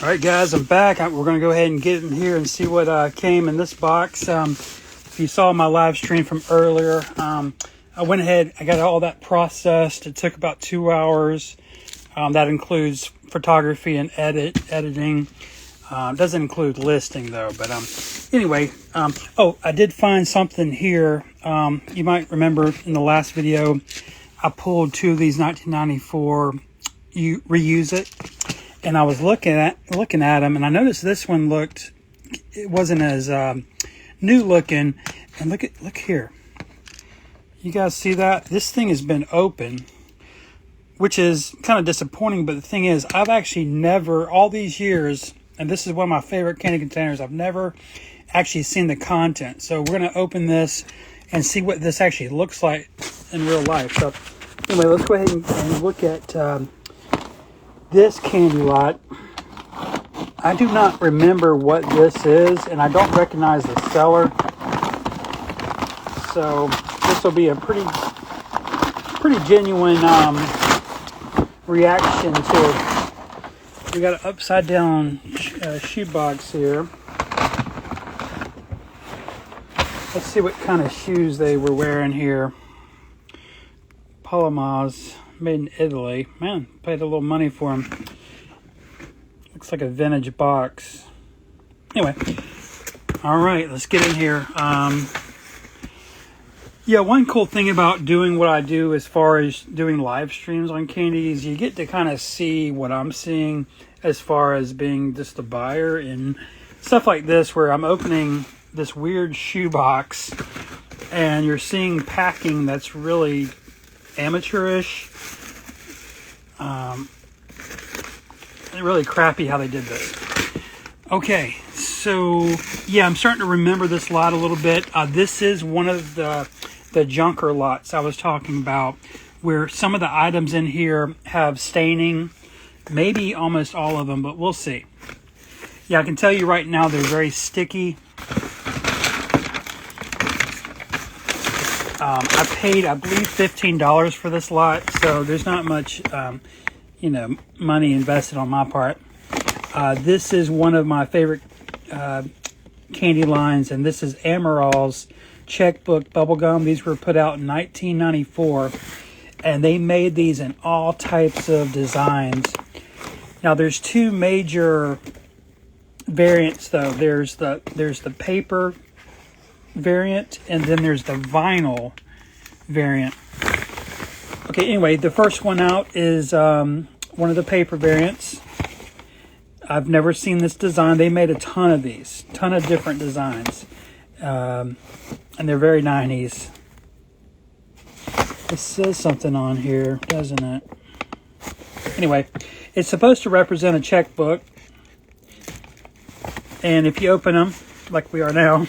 All right, guys, I'm back. We're going to go ahead and get in here and see what came in this box. If you saw my live stream from earlier, I went ahead, I got all that processed. It took about 2 hours. That includes photography and editing. It doesn't include listing, though. But anyway, I did find something here. You might remember in the last video, I pulled 2 of these 1994 Reuse It. And I was looking at them, and I noticed this one it wasn't as new looking. And look here. You guys see that? This thing has been open, which is kind of disappointing. But the thing is, I've actually never, all these years, and this is one of my favorite candy containers, I've never actually seen the content. So we're going to open this and see what this actually looks like in real life. So anyway, let's go ahead and look at this candy lot. I do not remember what this is, and I don't recognize the seller. So this will be a pretty genuine reaction to. We got an upside down shoebox here. Let's see what kind of shoes they were wearing here. Palomaz. Made in Italy. Man, paid a little money for them. Looks like a vintage box. Anyway, all right, let's get in here. Yeah, one cool thing about doing what I do as far as doing live streams on candy is you get to kind of see what I'm seeing as far as being just a buyer and stuff like this, where I'm opening this weird shoebox and you're seeing packing that's really amateurish. Really crappy how they did this. Okay, so yeah, I'm starting to remember this lot a little bit. This is one of the junker lots I was talking about, where some of the items in here have staining, maybe almost all of them, but we'll see. Yeah, I can tell you right now they're very sticky. I paid, I believe, $15 for this lot, so there's not much, money invested on my part. This is one of my favorite candy lines, and this is Amaral's checkbook bubblegum. These were put out in 1994, and they made these in all types of designs. Now, there's 2 major variants, though. There's the paper variant, and then there's the vinyl variant. Okay, anyway, the first one out is one of the paper variants. I've never seen this design. They made a ton of these, ton of different designs, and they're very 90s. It says something on here, doesn't it? Anyway, it's supposed to represent a checkbook, and if you open them, like we are now,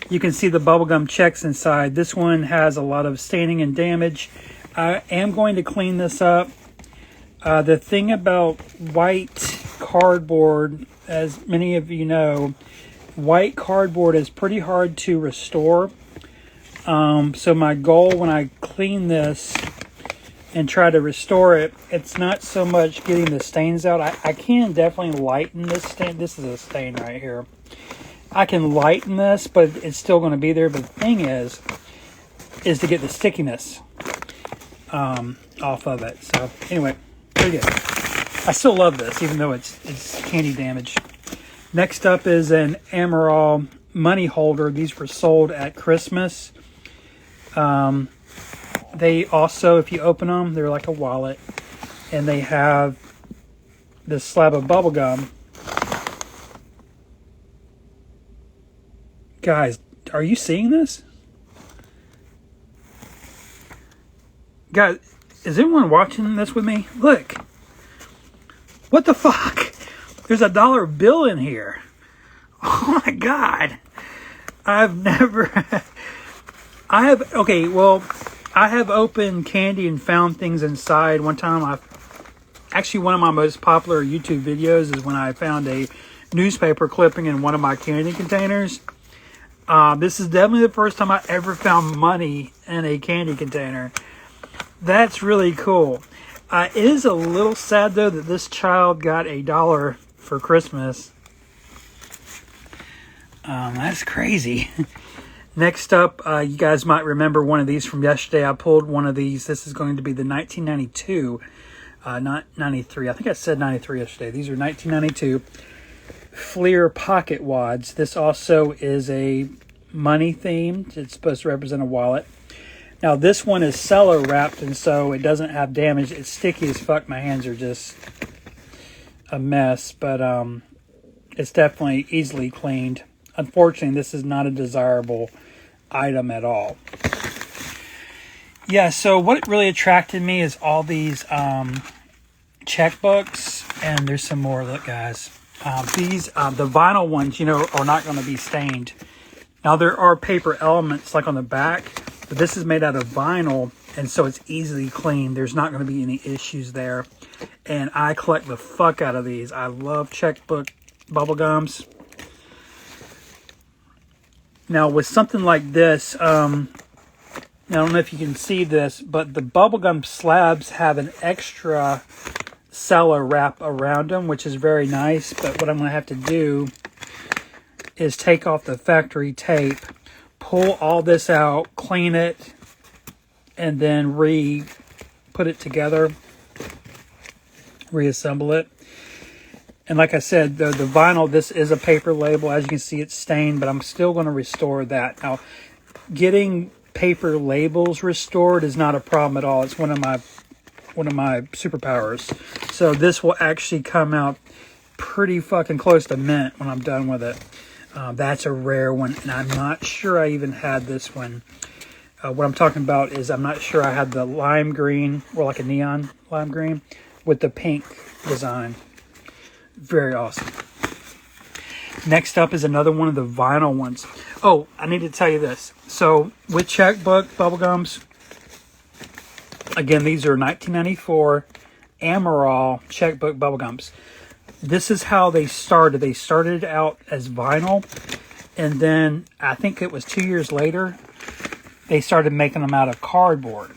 you can see the bubblegum checks inside. This one has a lot of staining and damage. I am going to clean this up. The thing about white cardboard, as many of you know, white cardboard is pretty hard to restore. So my goal when I clean this and try to restore it, it's not so much getting the stains out. I can definitely lighten this stain. This is a stain right here. I can lighten this, but it's still going to be there. But the thing is to get the stickiness off of it. So anyway, pretty good. I still love this, even though it's candy damage. Next up is an Amaral money holder. These were sold at Christmas. They also, if you open them, they're like a wallet, and they have this slab of bubble gum. Guys, are you seeing this? Guys, is anyone watching this with me? Look. What the fuck? There's a dollar bill in here. Oh my God. I have opened candy and found things inside. One time one of my most popular YouTube videos is when I found a newspaper clipping in one of my candy containers. This is definitely the first time I ever found money in a candy container. That's really cool. It is a little sad, though, that this child got $1 for Christmas. That's crazy. Next up, you guys might remember one of these from yesterday. I pulled one of these. This is going to be the 1992, not 93. I think I said 93 yesterday. These are 1992 Fleer pocket wads. This also is a money themed. It's supposed to represent a wallet. Now this one is cello wrapped, and so it doesn't have damage. It's sticky as fuck. My hands are just a mess, but it's definitely easily cleaned. Unfortunately, this is not a desirable item at all. Yeah, so what really attracted me is all these checkbooks, and there's some more. Look, guys, these the vinyl ones, are not going to be stained. Now there are paper elements like on the back, but this is made out of vinyl, and so it's easily cleaned. There's not going to be any issues there. And I collect the fuck out of these. I love checkbook bubble gums. Now with something like this, I don't know if you can see this, but the bubblegum slabs have an extra cello wrap around them, which is very nice. But what I'm going to have to do is take off the factory tape, pull all this out, clean it, and then put it together, reassemble it. And like I said, the vinyl, this is a paper label. As you can see, it's stained, but I'm still going to restore that. Now, getting paper labels restored is not a problem at all. It's one of my superpowers. So this will actually come out pretty fucking close to mint when I'm done with it. That's a rare one, and I'm not sure I even had this one. What I'm talking about is I'm not sure I had the lime green, or like a neon lime green, with the pink design. Very awesome. Next up is another one of the vinyl ones. Oh, I need to tell you this. So with checkbook bubblegums, again, these are 1994 Amaral checkbook bubblegums. This is how they started. They started out as vinyl, and then I think it was 2 years later, they started making them out of cardboard.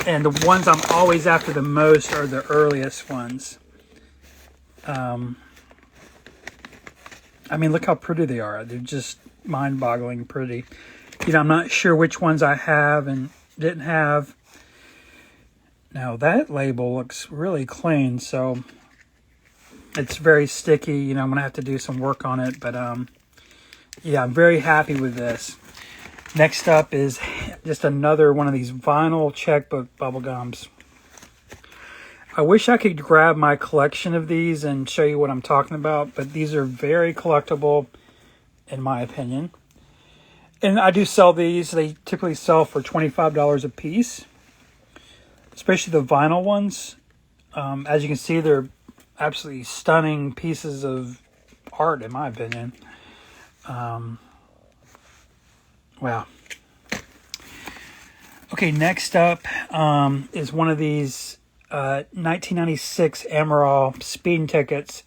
And the ones I'm always after the most are the earliest ones. I mean, look how pretty they are. They're just mind-boggling pretty. I'm not sure which ones I have and didn't have. Now, that label looks really clean, so it's very sticky. I'm going to have to do some work on it, but yeah, I'm very happy with this. Next up is just another one of these vinyl checkbook bubblegums. I wish I could grab my collection of these and show you what I'm talking about, but these are very collectible, in my opinion. And I do sell these. They typically sell for $25 a piece, especially the vinyl ones. As you can see, they're absolutely stunning pieces of art, in my opinion. Wow. Okay, next up is one of these 1996 Amaral speeding tickets.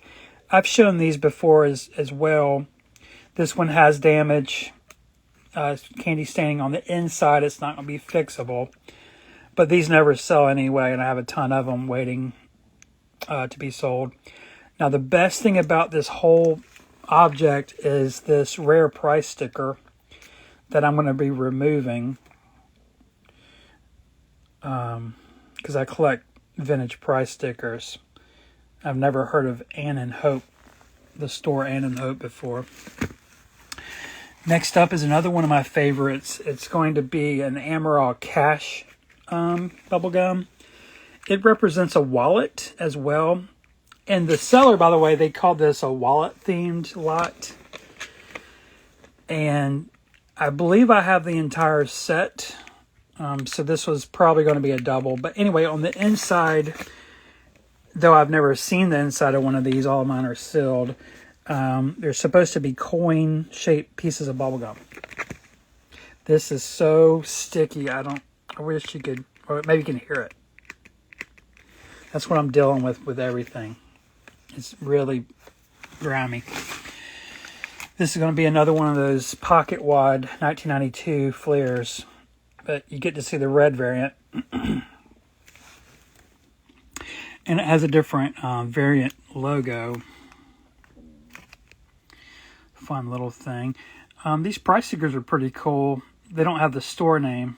I've shown these before as well. This one has damage, candy staining on the inside. It's not going to be fixable, but these never sell anyway, and I have a ton of them waiting to be sold. Now, the best thing about this whole object is this rare price sticker that I'm going to be removing, because I collect vintage price stickers. I've never heard of Ann and Hope, the store Ann and Hope, before. Next up is another one of my favorites. It's going to be an Amaral Cash bubblegum. It represents a wallet as well. And the seller, by the way, they called this a wallet-themed lot. And I believe I have the entire set. So this was probably going to be a double. But anyway, on the inside, though I've never seen the inside of one of these, all of mine are sealed. They're supposed to be coin-shaped pieces of bubblegum. This is so sticky. I wish you could, or maybe you can hear it. That's what I'm dealing with everything. It's really grimy. This is going to be another one of those pocket wad 1992 Fleers. But you get to see the red variant. And it has a different variant logo. Fun little thing. These price stickers are pretty cool. They don't have the store name.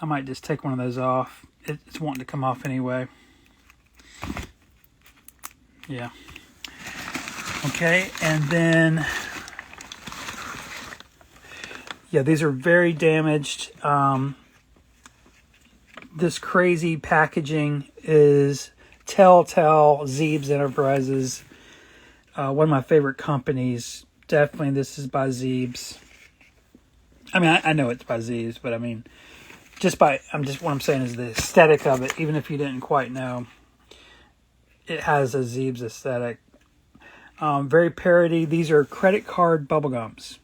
I might just take one of those off. It's wanting to come off anyway. Yeah. Okay, and then... yeah, these are very damaged. This crazy packaging is Telltale Zeebs Enterprises. One of my favorite companies. Definitely this is by Zeebs. I mean, I know it's by Zeebs, but I mean, what I'm saying is the aesthetic of it, even if you didn't quite know, it has a Zeebs aesthetic. Very parody. These are credit card bubblegums.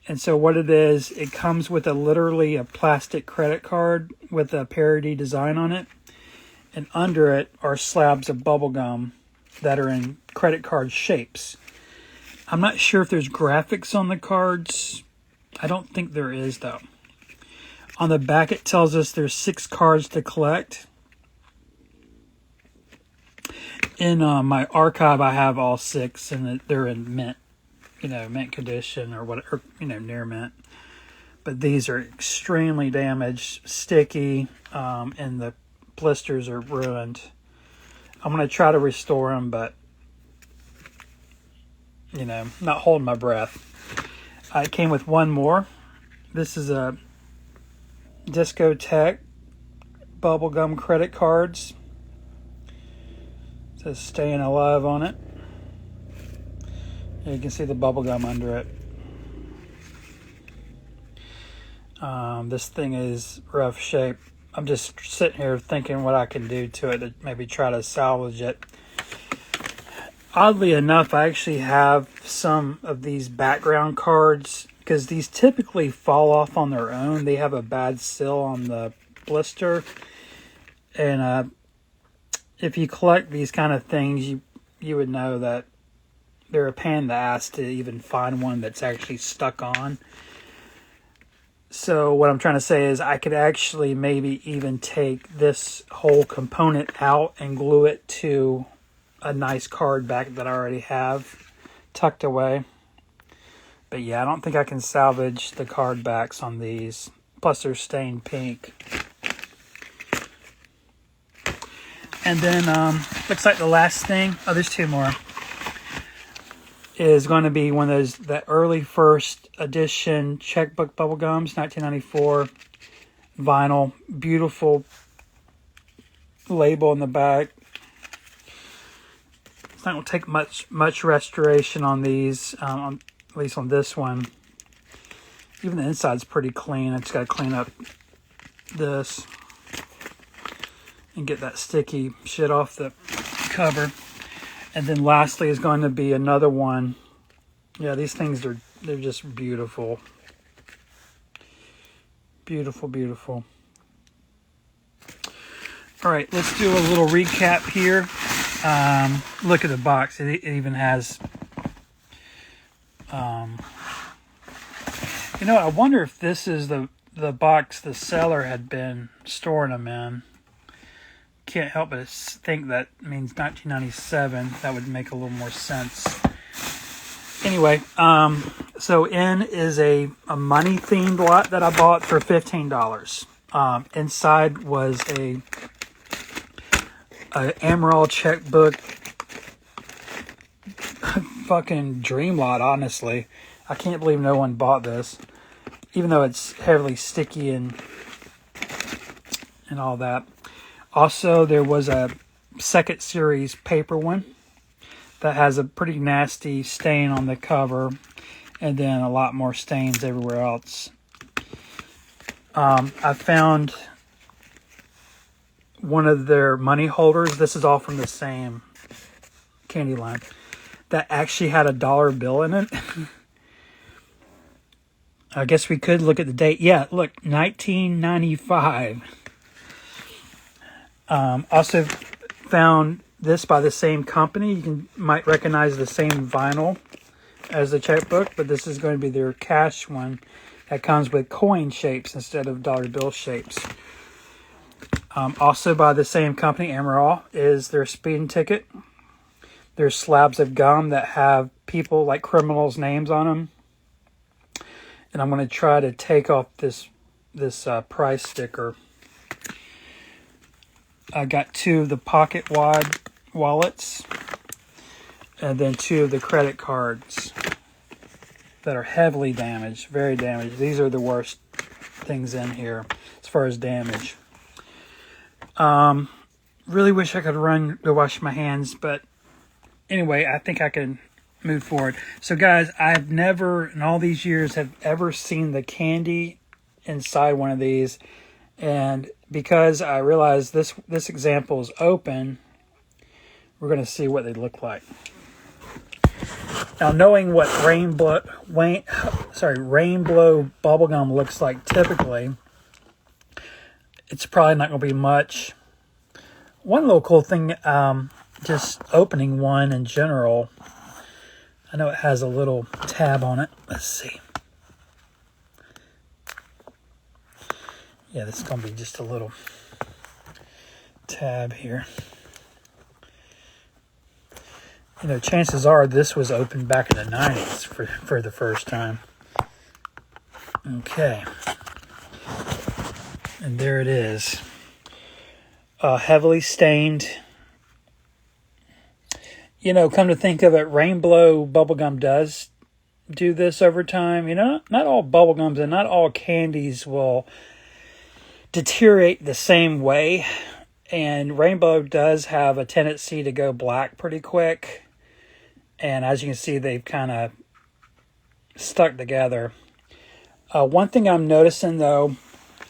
And so what it is, it comes with literally a plastic credit card with a parody design on it. And under it are slabs of bubblegum that are in credit card shapes. I'm not sure if there's graphics on the cards. I don't think there is, though. On the back, it tells us there's 6 cards to collect. In my archive, I have all 6, and they're in mint. Mint condition or whatever, near mint. But these are extremely damaged, sticky, and the blisters are ruined. I'm going to try to restore them, but, not holding my breath. It came with one more. This is a Discotheque bubblegum credit cards. It says Staying Alive on it. You can see the bubble gum under it. This thing is rough shape. I'm just sitting here thinking what I can do to it to maybe try to salvage it. Oddly enough, I actually have some of these background cards because these typically fall off on their own. They have a bad seal on the blister. And if you collect these kind of things, you would know that they're a pain in the ass to even find one that's actually stuck on. So what I'm trying to say is I could actually maybe even take this whole component out and glue it to a nice card back that I already have tucked away. But yeah, I don't think I can salvage the card backs on these. Plus they're stained pink. And then looks like the last thing, there's 2 more, is going to be one of those, the early first edition checkbook bubblegums, 1994 vinyl. Beautiful label in the back. It's not going to take much restoration on these, at least on this one. Even the inside's pretty clean. I just got to clean up this and get that sticky shit off the cover. And then lastly is going to be another one. Yeah, these things they're just beautiful. Beautiful, beautiful. All right, let's do a little recap here. Look at the box. It even has... I wonder if this is the box the seller had been storing them in. Can't help but think that means 1997. That would make a little more sense. Anyway, so in is a money themed lot that I bought for $15. Inside was a Emerald checkbook. Fucking dream lot, honestly. I can't believe no one bought this, even though it's heavily sticky and all that. Also, there was a second series paper one that has a pretty nasty stain on the cover, and then a lot more stains everywhere else. I found one of their money holders. This is all from the same candy line. That actually had a dollar bill in it. I guess we could look at the date. Yeah, look, 1995. Also found this by the same company. You might recognize the same vinyl as the checkbook, but this is going to be their cash one that comes with coin shapes instead of dollar bill shapes. Also by the same company, Amaral, is their speeding ticket. There's slabs of gum that have people like criminals' names on them. And I'm going to try to take off this price sticker. I got 2 of the pocket wad wallets. And then 2 of the credit cards that are heavily damaged, very damaged. These are the worst things in here as far as damage. Really wish I could go wash my hands, but anyway, I think I can move forward. So guys, I've never in all these years have ever seen the candy inside one of these, and because I realized this example is open, we're going to see what they look like. Now, knowing what rainbow bubblegum looks like typically, it's probably not going to be much. One little cool thing, just opening one in general, I know it has a little tab on it. Let's see. Yeah, this is going to be just a little tab here. You know, chances are this was opened back in the 90s for the first time. Okay. And there it is. Heavily stained. You know, come to think of it, rainbow bubblegum does do this over time. You know, not all bubblegums and not all candies will deteriorate the same way. And rainbow does have a tendency to go black pretty quick. And as you can see, they've kind of stuck together. One thing I'm noticing, though,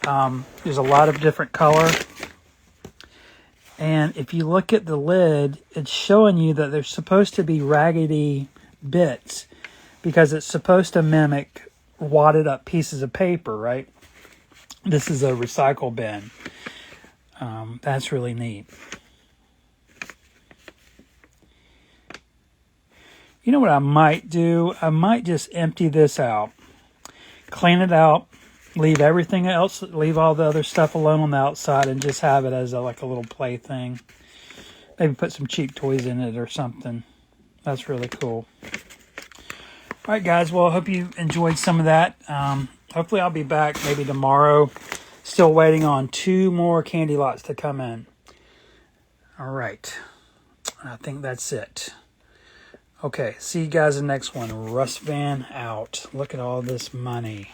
there's a lot of different color. And if you look at the lid, it's showing you that there's supposed to be raggedy bits because it's supposed to mimic wadded up pieces of paper, right? This is a recycle bin. That's really neat. You know what I might do? I might just empty this out, clean it out, leave everything else, leave all the other stuff alone on the outside, and just have it as like a little play thing. Maybe put some cheap toys in it or something. That's really cool. All right, guys. Well, I hope you enjoyed some of that. Hopefully I'll be back maybe tomorrow. Still waiting on 2 more candy lots to come in. All right. I think that's it. Okay, see you guys in the next one. Russ Van out. Look at all this money.